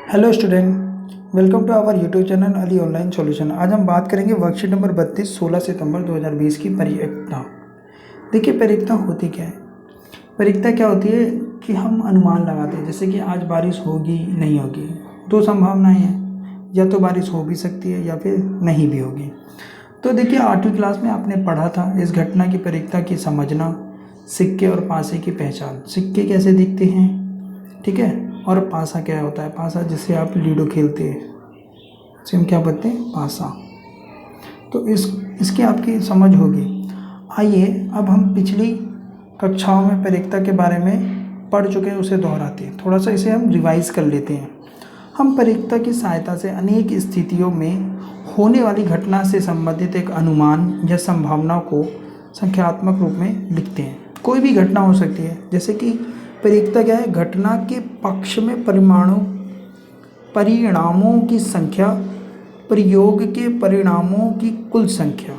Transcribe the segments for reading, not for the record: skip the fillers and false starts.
Hello student, welcome to our YouTube channel Ali online solution. आज हम बात करेंगे वर्कशीट नंबर 32 16 सितंबर 2020 की परीक्षा। देखिए, परीक्षा होती क्या है? परीक्षा क्या होती है कि हम अनुमान लगाते हैं, जैसे कि आज बारिश होगी नहीं होगी। दो संभावनाएं हैं, या तो बारिश हो भी सकती है या फिर नहीं भी होगी। तो देखिए, 8वीं क्लास में आपने पढ़ा था इस घटना की परीक्षा की समझना, सिक्के और पासे की पहचान। सिक्के कैसे दिखते हैं, ठीक है, और पासा क्या होता है। पासा जिससे आप लूडो खेलते हैं, उसे हम क्या बोलते हैं, पासा। तो इसकी आपकी समझ होगी। आइए अब हम पिछली कक्षाओं में परीक्षा के बारे में पढ़ चुके हैं, उसे दोहराते हैं। थोड़ा सा इसे हम रिवाइज कर लेते हैं। हम परीक्षा की सहायता से अनेक स्थितियों में होने वाली घटना से संबंधित एक अनुमान या संभावना को संख्यात्मक रूप में लिखते हैं। कोई भी घटना हो सकती है, जैसे कि परीक्षा क्या है, घटना के पक्ष में परिणामों की संख्या, प्रयोग के परिणामों की कुल संख्या।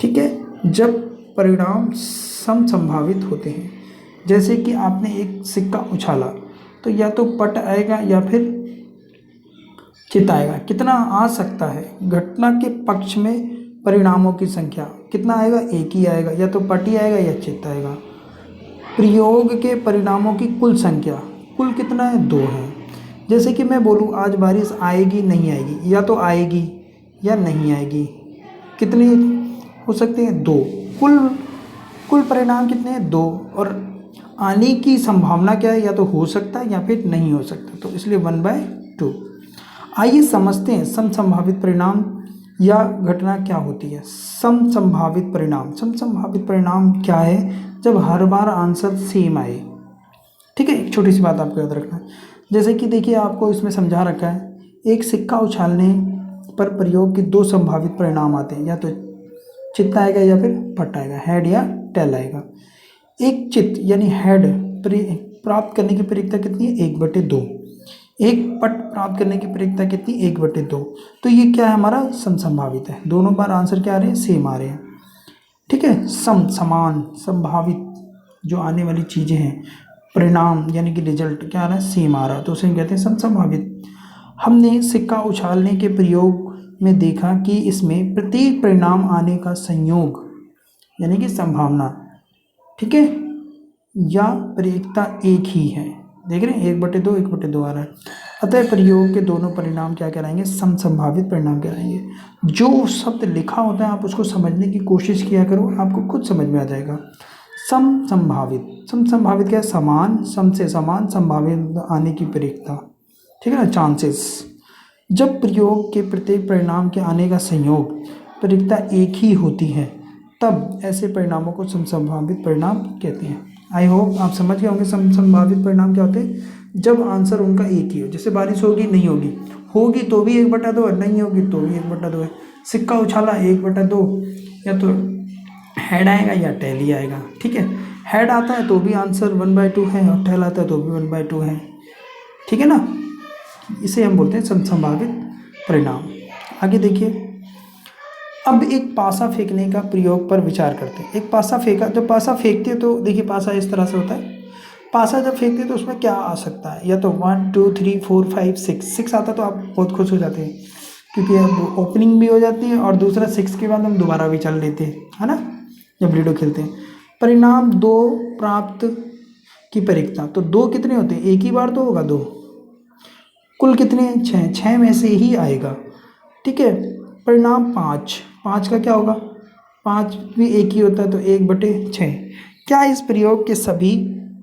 ठीक है, जब परिणाम समसंभावित होते हैं, जैसे कि आपने एक सिक्का उछाला तो या तो पट आएगा या फिर चित आएगा। कितना आ सकता है? घटना के पक्ष में परिणामों की संख्या कितना आएगा? एक ही आएगा, या तो पट ही आएगा या चित आएगा। प्रयोग के परिणामों की कुल संख्या, कुल कितना है? 2 है। जैसे कि मैं बोलूँ आज बारिश आएगी नहीं आएगी, या तो आएगी या नहीं आएगी। कितने हो सकते हैं? 2। कुल परिणाम कितने हैं? 2। और आने की संभावना क्या है? या तो हो सकता है या फिर नहीं हो सकता, तो इसलिए 1/2। आइए समझते हैं समसंभावित परिणाम या घटना क्या होती है। समसंभावित परिणाम क्या है? जब हर बार आंसर सेम आए। ठीक है, एक छोटी सी बात आपको याद रखना है। जैसे कि देखिए, आपको इसमें समझा रखा है, एक सिक्का उछालने पर प्रयोग के 2 संभावित परिणाम आते हैं, या तो चित्त आएगा या फिर पट आएगा, हेड या टेल आएगा। एक चित्त यानी हेड प्राप्त करने की प्रक्रिया कितनी है? 1/2। एक पट प्राप्त करने की प्रक्रिया कितनी? 1/2। तो ये क्या है? हमारा समसंभावित है। दोनों बार आंसर क्या आ रहे हैं? सेम आ रहे हैं। ठीक है, समान संभावित जो आने वाली चीज़ें हैं, परिणाम यानी कि रिजल्ट क्या आ रहा है? सेम आ रहा है, तो उसे कहते हैं समसंभावित। हमने सिक्का उछालने के प्रयोग में देखा कि इसमें प्रत्येक परिणाम आने का संयोग यानी कि संभावना, ठीक है, या प्रयोक्ता एक ही है। देख रहे हैं, 1/2 1/2 आ रहा है। अतः प्रयोग के दोनों परिणाम क्या कहलाएंगे? समसंभावित परिणाम कहलाएंगे। जो शब्द लिखा होता है आप उसको समझने की कोशिश किया करो, आपको खुद समझ में आ जाएगा। समसंभावित क्या है? समान, सम से समान, संभावित आने की प्रयोक्ता, ठीक है ना, चांसेस। जब प्रयोग के प्रत्येक परिणाम के आने का संयोग प्रयोक्ता एक ही होती है, तब ऐसे परिणामों को समसंभावित परिणाम कहते हैं। आई होप आप समझ गए होंगे समसंभावित परिणाम क्या होते हैं। जब आंसर उनका एक ही हो, जैसे बारिश होगी नहीं होगी, होगी तो भी 1/2 है, नहीं होगी तो भी 1/2 है। सिक्का उछाला 1/2, या तो हेड आएगा या टेल ही आएगा। ठीक है, हेड आता है तो भी आंसर 1/2 है, और टेल आता है तो भी 1/2 है। ठीक है ना, इसे हम बोलते हैं समसंभावित परिणाम। आगे देखिए, अब एक पासा फेंकने का प्रयोग पर विचार करते हैं। एक पासा फेंका, जब पासा फेंकते हैं तो देखिए पासा इस तरह से होता है। पासा जब फेंकते हैं तो उसमें क्या आ सकता है? या तो 1 2 3 4 5 6 आता तो आप बहुत खुश हो जाते हैं, क्योंकि अब ओपनिंग भी हो जाती है, और दूसरा 6 के बाद हम दोबारा भी चल लेते हैं, है ना, जब लूडो खेलते हैं। परिणाम 2 प्राप्त की परीक्षा, तो 2 कितने होते हैं? एक ही बार तो होगा 2। कुल कितने हैं? 6। 6 में से ही आएगा। ठीक है, परिणाम 5 का क्या होगा? 5 भी एक ही होता है, तो 1/6। क्या इस प्रयोग के सभी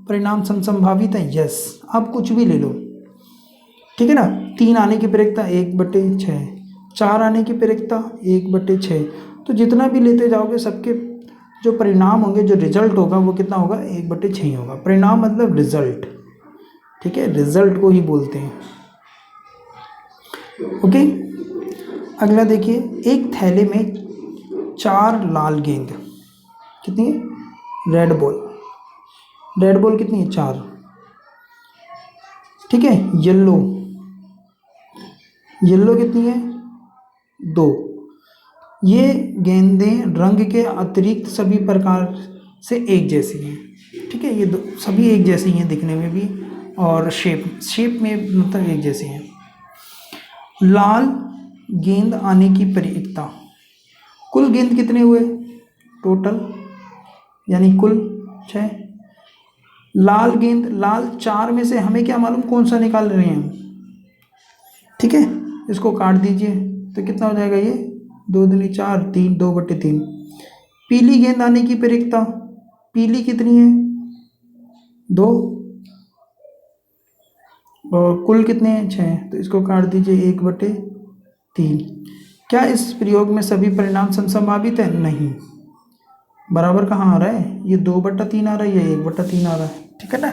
परिणाम समसंभावित हैं? यस। आप कुछ भी ले लो, ठीक है ना। 3 आने की प्रयोक्ता 1/6, 4 आने की प्रयोक्ता 1/6। तो जितना भी लेते जाओगे सबके जो परिणाम होंगे, जो रिजल्ट होगा वो कितना होगा? 1/6 ही होगा। परिणाम मतलब रिजल्ट, ठीक है, रिजल्ट को ही बोलते हैं। ओके, अगला देखिए, एक थैले में 4 लाल गेंद, कितनी है? रेड बॉल कितनी है? 4। ठीक है, येलो कितनी है? 2। ये गेंदें रंग के अतिरिक्त सभी प्रकार से एक जैसी हैं। ठीक है, ये सभी एक जैसी हैं दिखने में भी, और शेप में मतलब एक जैसे हैं। लाल गेंद आने की परिकता, कुल गेंद कितने हुए टोटल, यानी कुल 6। लाल गेंद, लाल 4 में से हमें क्या मालूम कौन सा निकाल रहे हैं, ठीक है। इसको काट दीजिए तो कितना हो जाएगा ये 2 दूनी 4, 3, 2/3। पीली गेंद आने की परिकता, पीली कितनी है 2 और कुल कितने हैं 6, तो इसको काट दीजिए 1/3। क्या इस प्रयोग में सभी परिणाम समसंभावित है, नहीं। बराबर कहाँ आ रहा है, ये 2/3 आ रहा है, ये 1/3 आ रहा है, ठीक है ना।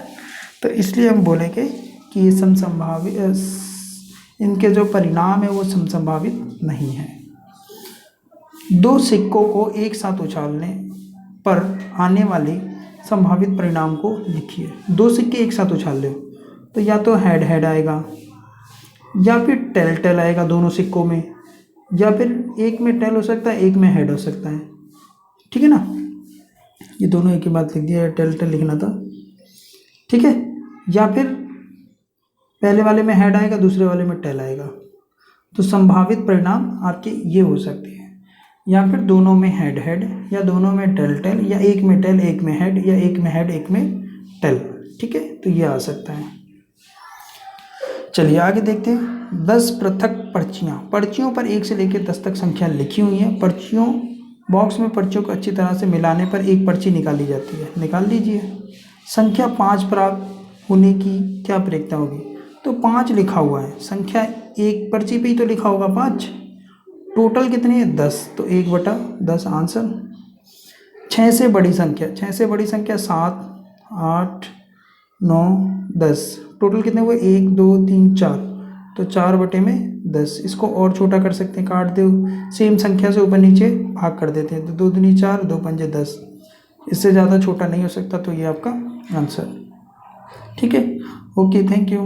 तो इसलिए हम बोलेंगे कि ये समसंभावित, इनके जो परिणाम है वो समसंभावित नहीं है। 2 सिक्कों को एक साथ उछालने पर आने वाले संभावित परिणाम को लिखिए। 2 सिक्के एक साथ उछाल लो तो या तो हेड हेड आएगा या फिर टेल टेल आएगा दोनों सिक्कों में, या फिर एक में टेल हो सकता है एक में हेड हो सकता है, ठीक है ना। ये दोनों एक ही बात लिख दिया, टेल टेल लिखना था, ठीक है। या फिर पहले वाले में हेड आएगा दूसरे वाले में टेल आएगा। तो संभावित परिणाम आपके ये हो सकते हैं, या फिर दोनों में हेड हेड, या दोनों में टेल टेल, या एक में टेल एक में हेड, या एक में हेड एक में टेल, ठीक है। तो ये आ सकता है। चलिए आगे देखते हैं। 10 पृथक पर्चियों पर 1 से लेकर 10 तक संख्या लिखी हुई है। पर्चियों बॉक्स में पर्चियों को अच्छी तरह से मिलाने पर एक पर्ची निकाली जाती है, निकाल लीजिए। संख्या 5 प्राप्त होने की क्या प्रक्रिया होगी, तो 5 लिखा हुआ है, संख्या एक पर्ची पे ही तो लिखा होगा 5, टोटल कितने हैं 10, तो 1/10 आंसर। 6 से बड़ी संख्या, 6 से बड़ी संख्या 7, 8, 9, 10, टोटल कितने हुए 1, 2, 3, 4, तो 4/10। इसको और छोटा कर सकते हैं, काट दो, सेम संख्या से ऊपर नीचे भाग कर देते हैं, तो 2 दूनी 4, 2 पंजे 10, इससे ज़्यादा छोटा नहीं हो सकता, तो ये आपका आंसर, ठीक है। Okay, thank you.